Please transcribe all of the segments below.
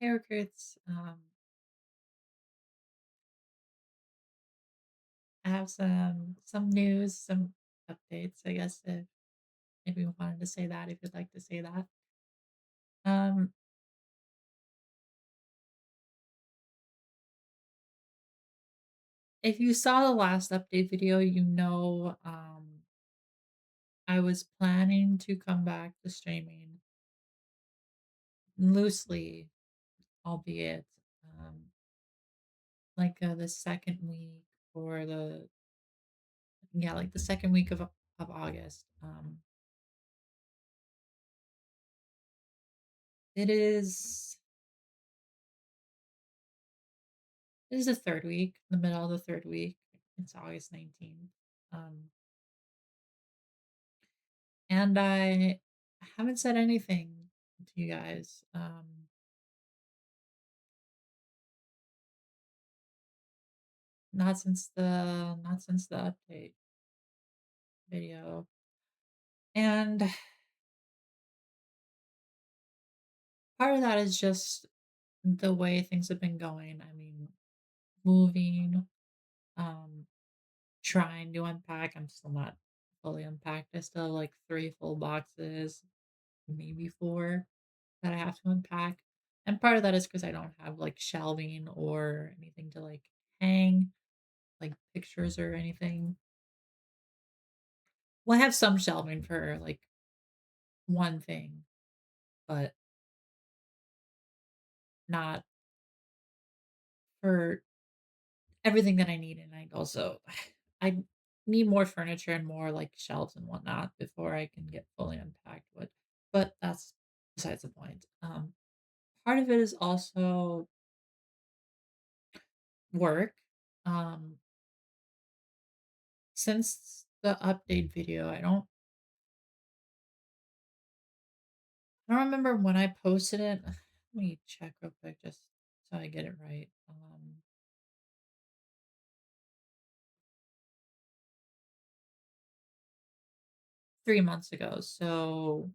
Hey, recruits. I have some news, some updates. I guess if you wanted to say that, if you'd like to say that. Um, if you saw the last update video, I was planning to come back to streaming loosely, albeit the second week or the second week of August. It is it is the third week, the middle of the third week. It's August 19th. Um, and I haven't said anything to you guys. Not since the update video. And part of that is just the way things have been going. I mean, moving, um, trying to unpack. I'm still not fully unpacked. I still have like three full boxes, maybe four that I have to unpack. And part of that is because I don't have like shelving or anything to like hang, like pictures or anything. Well, I have some shelving for like one thing, but not for everything that I need. And I need more furniture and more like shelves and whatnot before I can get fully unpacked. But that's besides the point. Part of it is also work. Um, since the update video, I don't remember when I posted it. Let me check real quick just so I get it right. 3 months ago. So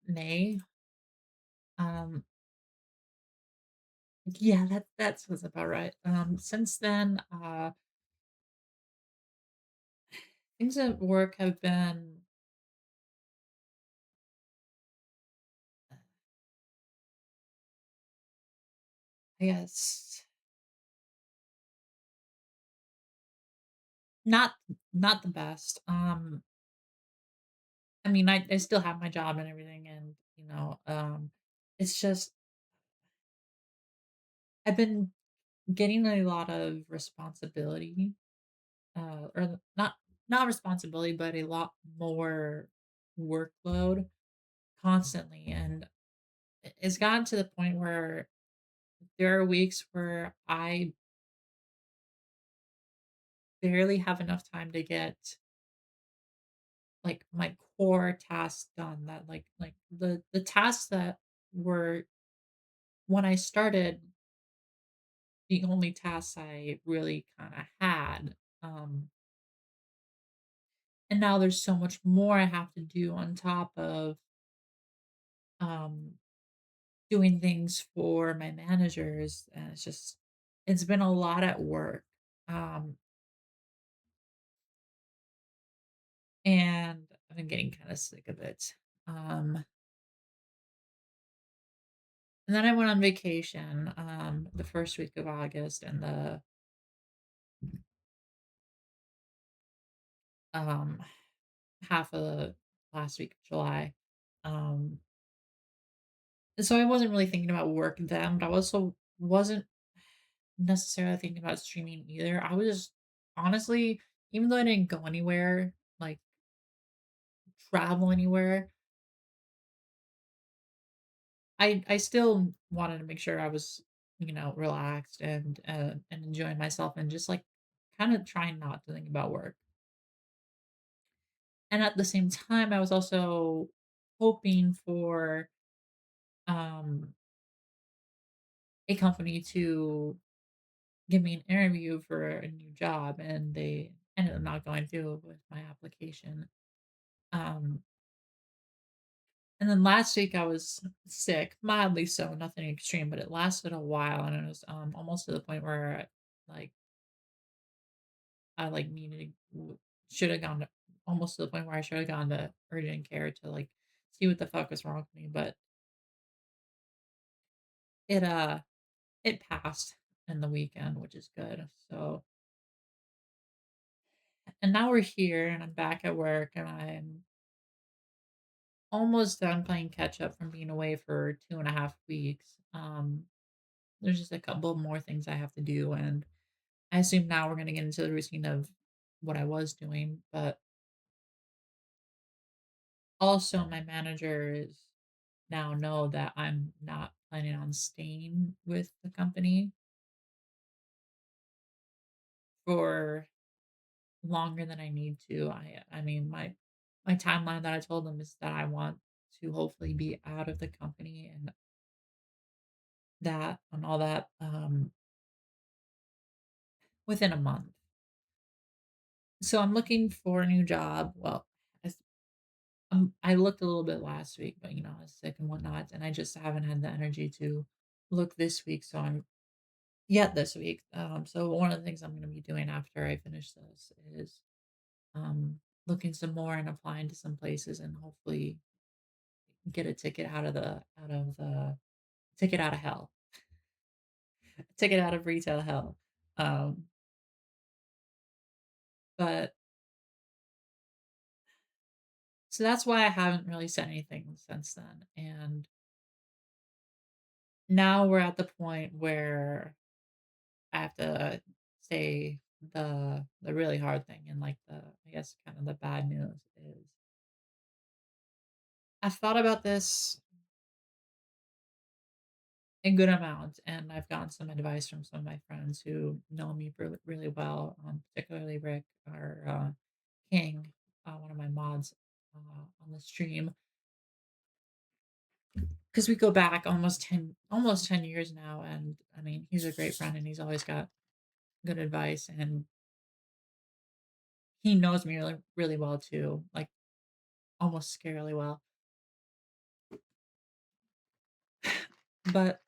May. Um, yeah, that's what's about right. Since then, things at work have been, I guess, not not the best. I mean, I still have my job and everything, and it's just I've been getting a lot of responsibility, or not responsibility, but a lot more workload constantly, and it's gotten to the point where there are weeks where I barely have enough time to get like my core tasks done, that like the tasks that were when I started the only tasks I really kind of had. And now there's so much more I have to do on top of um doing things for my managers, and it's been a lot at work. Um and I've been getting kind of sick of it. Um and then I went on vacation the first week of August and the um half of the last week of July. Um and so I wasn't really thinking about work then, but I also wasn't necessarily thinking about streaming either. I was just honestly, even though I didn't go anywhere, like travel anywhere, I still wanted to make sure I was, relaxed and enjoying myself and just like kind of trying not to think about work. And at the same time, I was also hoping for um a company to give me an interview for a new job, and they ended up not going through with my application. Um And then last week I was sick, mildly so, nothing extreme, but it lasted a while and it was almost to the point where like I like needed should have gone to almost to the point where I should have gone to urgent care to like see what the fuck was wrong with me. But it it passed in the weekend, which is good. So and now we're here and I'm back at work and I'm almost done playing catch up from being away for 2.5 weeks. There's just a couple more things I have to do, and I assume now we're gonna get into the routine of what I was doing, but also my managers now know that I'm not planning on staying with the company for longer than I need to. I mean, my timeline that I told them is that I want to hopefully be out of the company and that and all that within a month. So I'm looking for a new job. Well, I looked a little bit last week, but you know, I was sick and whatnot, and I just haven't had the energy to look this week. So I'm yet this week. So one of the things I'm going to be doing after I finish this is looking some more and applying to some places, and hopefully get a ticket out of the ticket out of hell, ticket out of retail hell. Um, but so that's why I haven't really said anything since then, and now we're at the point where I have to say the really hard thing and like the I guess kind of the bad news is I've thought about this a good amount and I've gotten some advice from some of my friends who know me really well, particularly Rick or King, one of my mods on the stream, because we go back almost 10 years now. And I mean, he's a great friend and he's always got good advice and he knows me really well too, like almost scarily well. But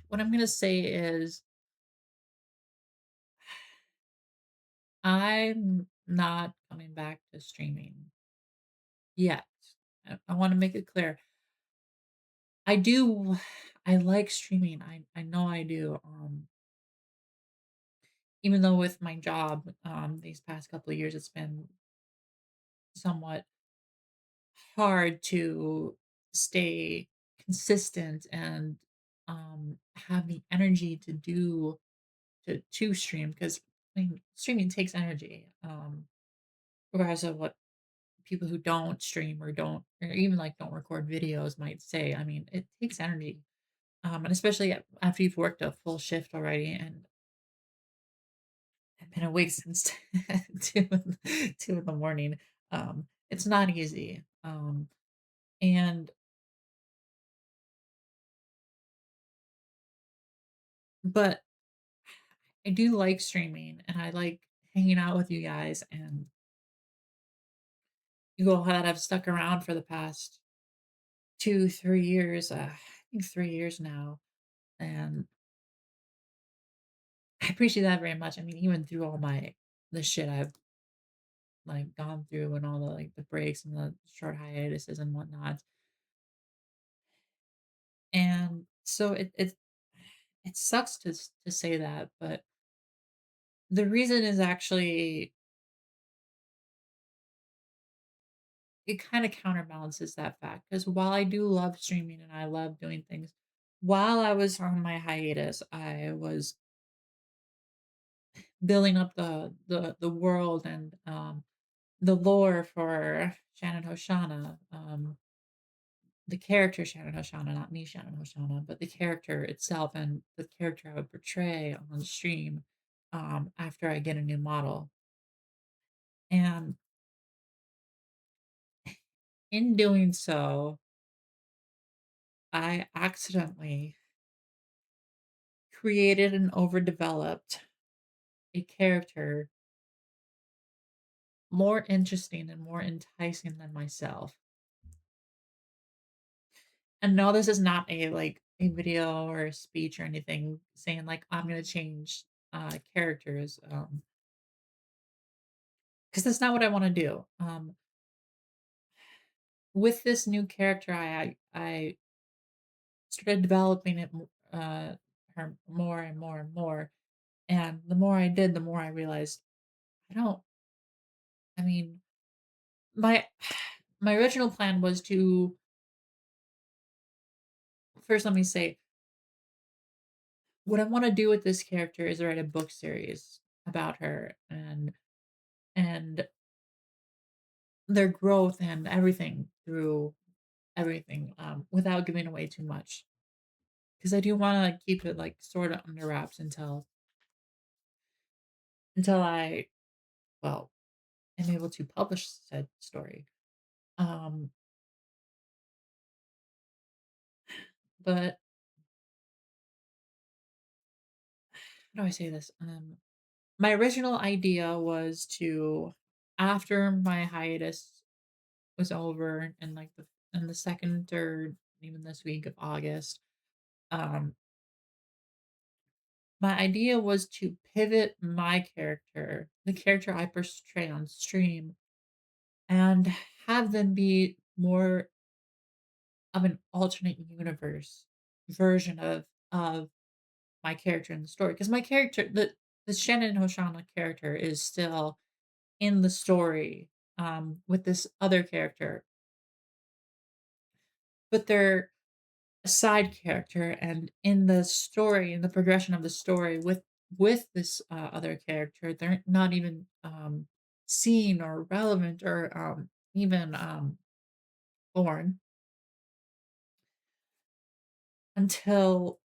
what I'm gonna say is I'm not coming back to streaming yet. I want to make it clear. I do I like streaming. I know I do. Even though with my job these past couple of years it's been somewhat hard to stay consistent and have the energy to do to stream because I mean streaming takes energy. Regardless of what people who don't stream or don't or even like don't record videos might say. I mean, it takes energy. And especially after you've worked a full shift already and I've been awake since 2 in the morning. It's not easy. And but I do like streaming and I like hanging out with you guys and you all that have stuck around for the past 2, 3 years. I think 3 years now. And I appreciate that very much. I mean, even through all the shit I've like gone through and all the like the breaks and the short hiatuses and whatnot. And so it sucks to say that, but the reason is actually it kind of counterbalances that fact because while I do love streaming and I love doing things, while I was on my hiatus, I was building up the world and the lore for Shannon Hoshana. The character Shannon Hoshana, not me Shannon Hoshana, but the character itself and the character I would portray on stream after I get a new model. And in doing so, I accidentally created and overdeveloped a character more interesting and more enticing than myself. And no, this is not a like a video or a speech or anything saying like I'm gonna change characters. Because that's not what I want to do. With this new character, I started developing it her more and more and more. And the more I did, the more I realized I don't. I mean, my my original plan was to first. Let me say what I want to do with this character is write a book series about her and their growth and everything through everything without giving away too much because I do want to like keep it like sort of under wraps until I well am able to publish said story. Um, but how do I say this? My original idea was to after my hiatus was over and like the second or even this week of August, um, my idea was to pivot my character, the character I portray on stream, and have them be more of an alternate universe version of my character in the story. Because my character, the Shannon Hoshana character, is still in the story with this other character, but they're a side character, and in the story, in the progression of the story with this other character, they're not even seen or relevant or even born until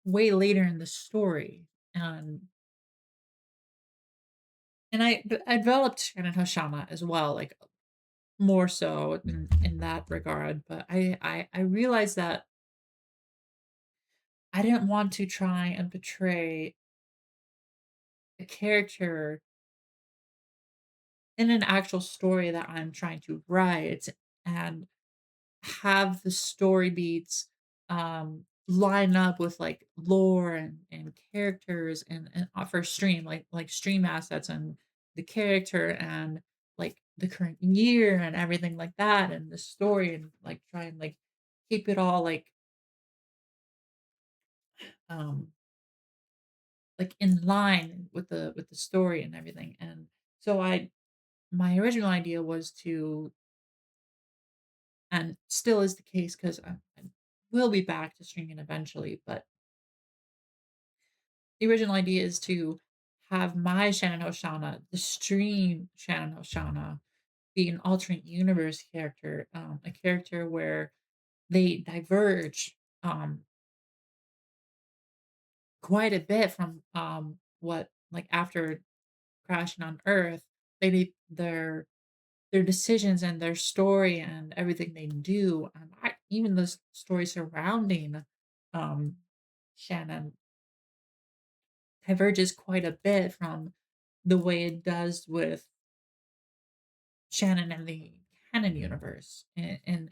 way later in the story. And I developed Shannon Hoshama as well, like more so in that regard. But I realized that I didn't want to try and portray a character in an actual story that I'm trying to write and have the story beats line up with like lore and characters and offer stream like stream assets and the character and like the current year and everything like that and the story and like try and like keep it all um like in line with the story and everything. And so I my original idea was to and still is the case because I will be back to streaming eventually. But the original idea is to have my Shannon Hoshana, the stream Shannon Hoshana, be an alternate universe character, a character where they diverge quite a bit from what like after crashing on Earth, their decisions and their story and everything they do, even the story surrounding um, Shannon diverges quite a bit from the way it does with Shannon and the canon universe in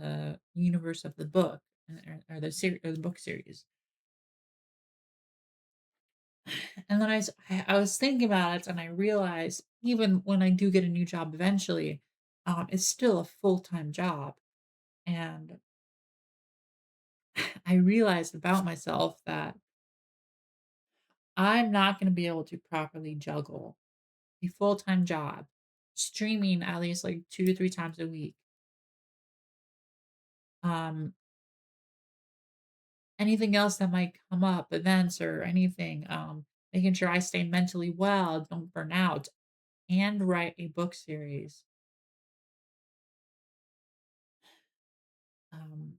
the universe of the book or the series or the book series. And then I was thinking about it and I realized even when I do get a new job eventually, it's still a full time job. And I realized about myself that I'm not going to be able to properly juggle a full time job, streaming at least like 2 to 3 times a week. Um, Anything else that might come up, events or anything, making sure I stay mentally well, don't burn out, and write a book series. Um,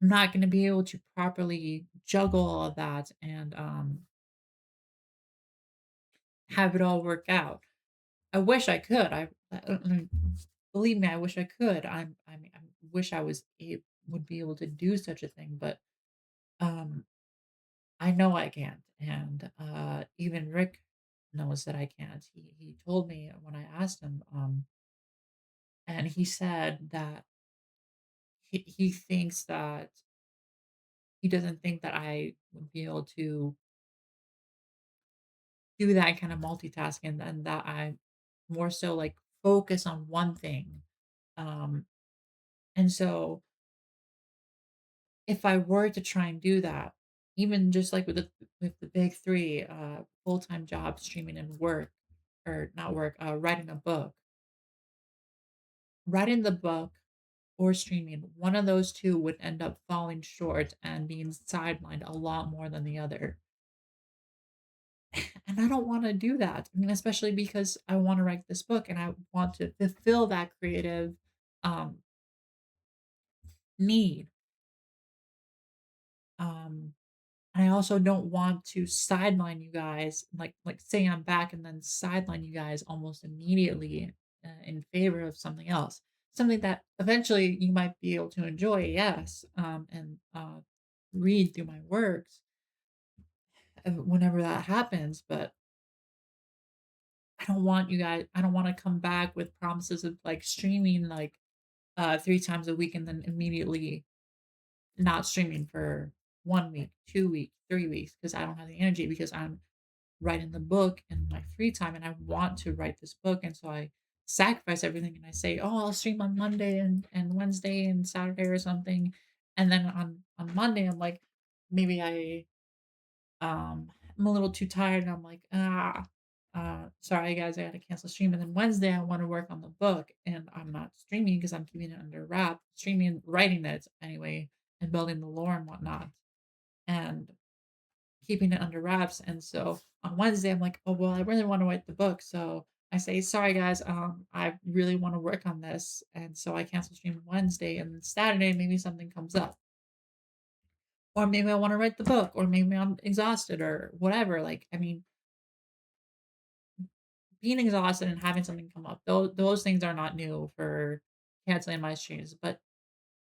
I'm not going to be able to properly juggle all of that and have it all work out. I wish I could. Believe me, I wish I could. I mean, I wish I would be able to do such a thing, but um, I know I can't. And even Rick, knows that I can't. He told me when I asked him, and he said that he thinks that he doesn't think that I would be able to do that kind of multitasking and that I more so like focus on one thing. Um, and so if I were to try and do that, even just like with the big three, full-time job, streaming and work, or not work, writing the book or streaming, one of those two would end up falling short and being sidelined a lot more than the other. And I don't want to do that. I mean, especially because I want to write this book and I want to fulfill that creative um need. Um and I also don't want to sideline you guys, like say I'm back and then sideline you guys almost immediately in favor of something else. Something that eventually you might be able to enjoy, yes, and read through my works whenever that happens. But I don't want to come back with promises of like streaming like 3 times a week and then immediately not streaming for 1 week, 2 weeks, 3 weeks because I don't have the energy because I'm writing the book in my free time and I want to write this book. And so I sacrifice everything and I say, oh, I'll stream on Monday and Wednesday and Saturday or something. And then on Monday, I'm like, maybe I'm a little too tired and I'm like, sorry guys, I gotta cancel stream. And then Wednesday I want to work on the book and I'm not streaming because I'm keeping it under wrap, streaming, writing it anyway, and building the lore and whatnot. And keeping it under wraps. And so on Wednesday, I'm like, oh well, I really want to write the book. So I say, sorry guys, I really want to work on this. And so I cancel stream on Wednesday and then Saturday maybe something comes up. Or maybe I want to write the book, or maybe I'm exhausted or whatever. Like, I mean, being exhausted and having something come up, those things are not new for canceling my streams, but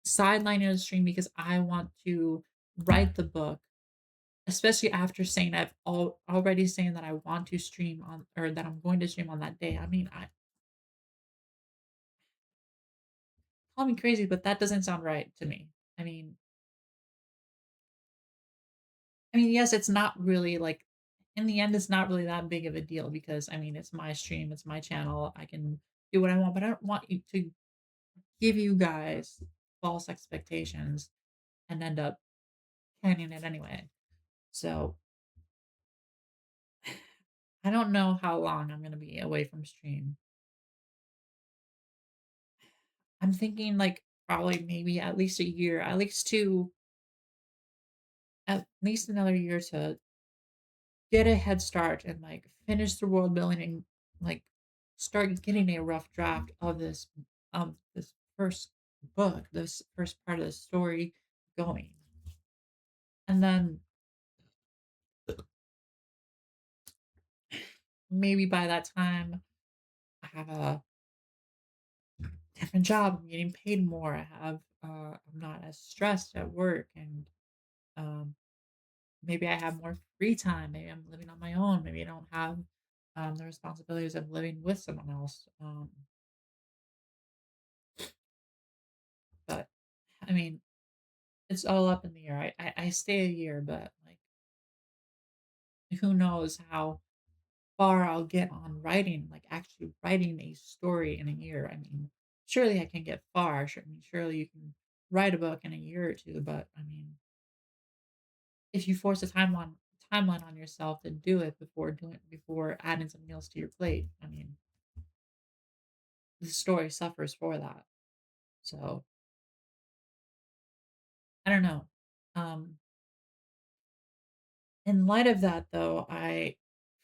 sidelining a stream because I want to write the book. Especially after saying already saying that I want to stream on or that I'm going to stream on that day. I mean, I call me crazy, but that doesn't sound right to me. I mean yes, it's not really like in the end, it's not really that big of a deal because I mean, it's my stream, it's my channel. I can do what I want, but I don't want you to give you guys false expectations and end up canning it anyway. So I don't know how long I'm going to be away from stream. I'm thinking like probably maybe at least a year, at least another year to get a head start and like finish the world building and like start getting a rough draft of this first book, this first part of the story going. And then maybe by that time I have a different job, I'm getting paid more. I'm not as stressed at work and um maybe I have more free time. Maybe I'm living on my own. Maybe I don't have the responsibilities of living with someone else. But I mean, it's all up in the air. I stay a year, but like, who knows how far I'll get on writing, like actually writing a story in a year. I mean, surely I can get far. Sure, I mean, surely you can write a book in a year or two. But I mean, if you force a timeline on yourself to do it before adding something else to your plate, I mean, the story suffers for that. So I don't know. Um, in light of that, though,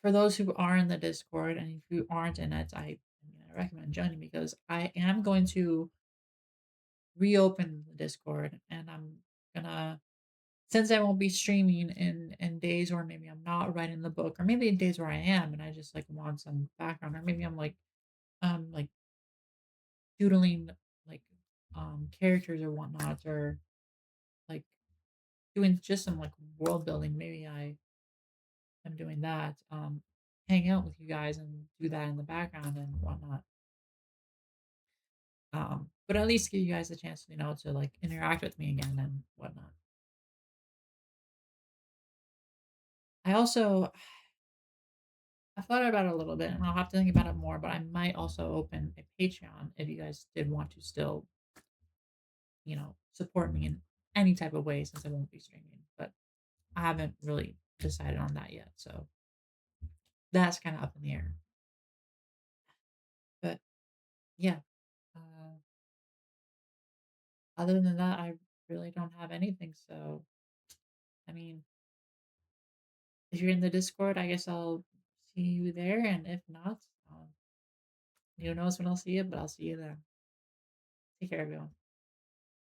for those who are in the Discord and if you aren't in it, I recommend joining because I am going to reopen the Discord and I'm gonna since I won't be streaming in days where maybe I'm not writing the book or maybe in days where I am and I just like want some background or maybe I'm like doodling like characters or whatnot or like doing just some like world building. Maybe I am doing that. hang out with you guys and do that in the background and whatnot. But at least give you guys a chance, to like interact with me again and whatnot. I also I thought about it a little bit and I'll have to think about it more, but I might also open a Patreon if you guys did want to still, support me in any type of way since I won't be streaming. But I haven't really decided on that yet. So that's kind of up in the air. But yeah, uh, other than that, I really don't have anything. So, I mean, if you're in the Discord, I guess I'll see you there. And if not, who knows when I'll see you, but I'll see you then. Take care, everyone.